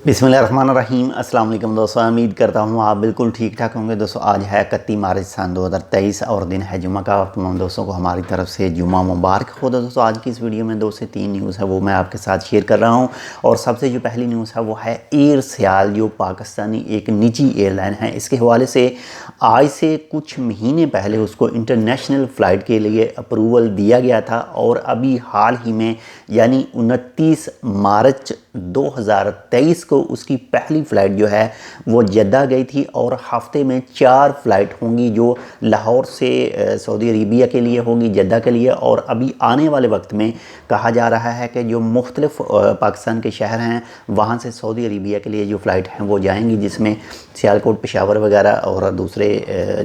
बिस्मिल्लाहिर्रहमानिर्रहीम। अस्सलाम वालेकुम दोस्तों, उम्मीद करता हूँ आप बिल्कुल ठीक ठाक होंगे। दोस्तों आज है 31 मार्च सन 2023 और दिन है जुम्मा का। और तमाम दोस्तों को हमारी तरफ से जुम्मा मुबारक हो। दोस्तों आज की इस वीडियो में 2 से 3 न्यूज़ है वो मैं आपके साथ शेयर कर रहा हूँ। और सबसे जो पहली न्यूज़ है वो है एयरसियाल, जो पाकिस्तानी एक निजी एयरलाइन है। इसके हवाले से आज से कुछ महीने पहले उसको इंटरनेशनल फ़्लाइट के लिए अप्रूवल दिया गया था और अभी हाल ही में यानी 29 मार्च 2023 को उसकी पहली फ़्लाइट जो है वो जद्दा गई थी। और हफ़्ते में 4 फ़्लाइट होंगी जो लाहौर से सऊदी अरेबिया के लिए होंगी, जद्दा के लिए। और अभी आने वाले वक्त में कहा जा रहा है कि जो मुख्तलिफ़ पाकिस्तान के शहर हैं वहाँ से सऊदी अरेबिया के लिए जो फ़्लाइट हैं वो जाएंगी, जिसमें सियालकोट, पेशावर वगैरह और दूसरे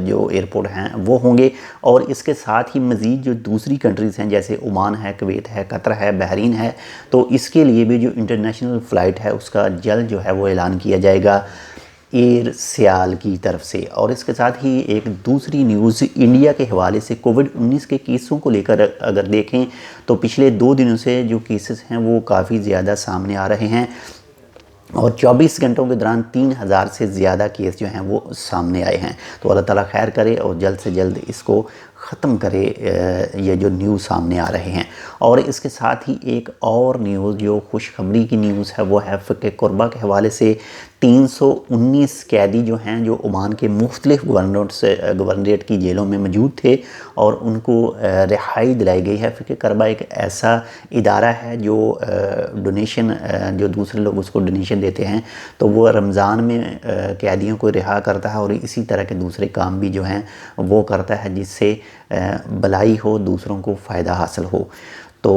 जो एयरपोर्ट हैं वो होंगे। और इसके साथ ही मज़ीद जो दूसरी कंट्रीज़ हैं जैसे ओमान है, कुवैत है, कतर है, बहरीन है, तो इसके लिए भी जो इंटरनेशनल फ़्लाइट है उसका जल्द जो है वो ऐलान किया जाएगा एयरसियाल की तरफ से। और इसके साथ ही एक दूसरी न्यूज़ इंडिया के हवाले से कोविड-19 के केसों को लेकर अगर देखें तो पिछले 2 दिनों से जो केसेस हैं वो काफ़ी ज़्यादा सामने आ रहे हैं और 24 घंटों के दौरान 3000 से ज़्यादा केस जो हैं वो सामने आए हैं। तो अल्लाह ताला खैर करे और जल्द से जल्द इसको ख़त्म करे ये जो न्यूज़ सामने आ रहे हैं। और इसके साथ ही एक और न्यूज़ जो खुशखबरी की न्यूज़ है वो है फ़क़े कुर्बा के हवाले से 319 कैदी जो हैं जो ओमान के मुख्तलिफ़ गवर्नरेट की जेलों में मौजूद थे और उनको रिहाई दिलाई गई है। फ़क़े कुर्बा एक ऐसा इदारा है जो डोनेशन जो दूसरे लोग उसको डोनेशन देते हैं तो वो रमज़ान में कैदियों को रिहा करता है और इसी तरह के दूसरे काम भी जो हैं वो करता है जिससे भलाई हो, दूसरों को फ़ायदा हासिल हो। तो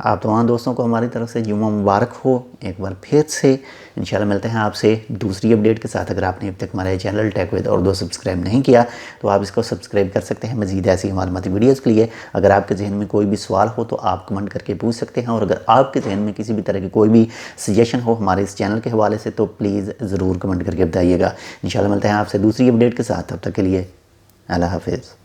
आप तमाम दोस्तों को हमारी तरफ से जुम्मा मुबारक हो एक बार फिर से। इंशाल्लाह मिलते हैं आपसे दूसरी अपडेट के साथ। अगर आपने अब तक हमारे channel tech with Urdu subscribe नहीं किया तो आप इसको सब्सक्राइब कर सकते हैं मज़ीद ऐसी मालूमाती वीडियोज़ के लिए। अगर आपके जहन में कोई भी सवाल हो तो आप कमेंट करके पूछ सकते हैं। और अगर आपके जहन में किसी भी तरह की कोई भी सजेशन हो हमारे इस चैनल के हवाले से तो प्लीज़ ज़रूर कमेंट करके बताइएगा। इंशाल्लाह मिलते हैं आपसे दूसरी अपडेट के साथ। तब तक के लिए अल्लाह हाफ़िज़।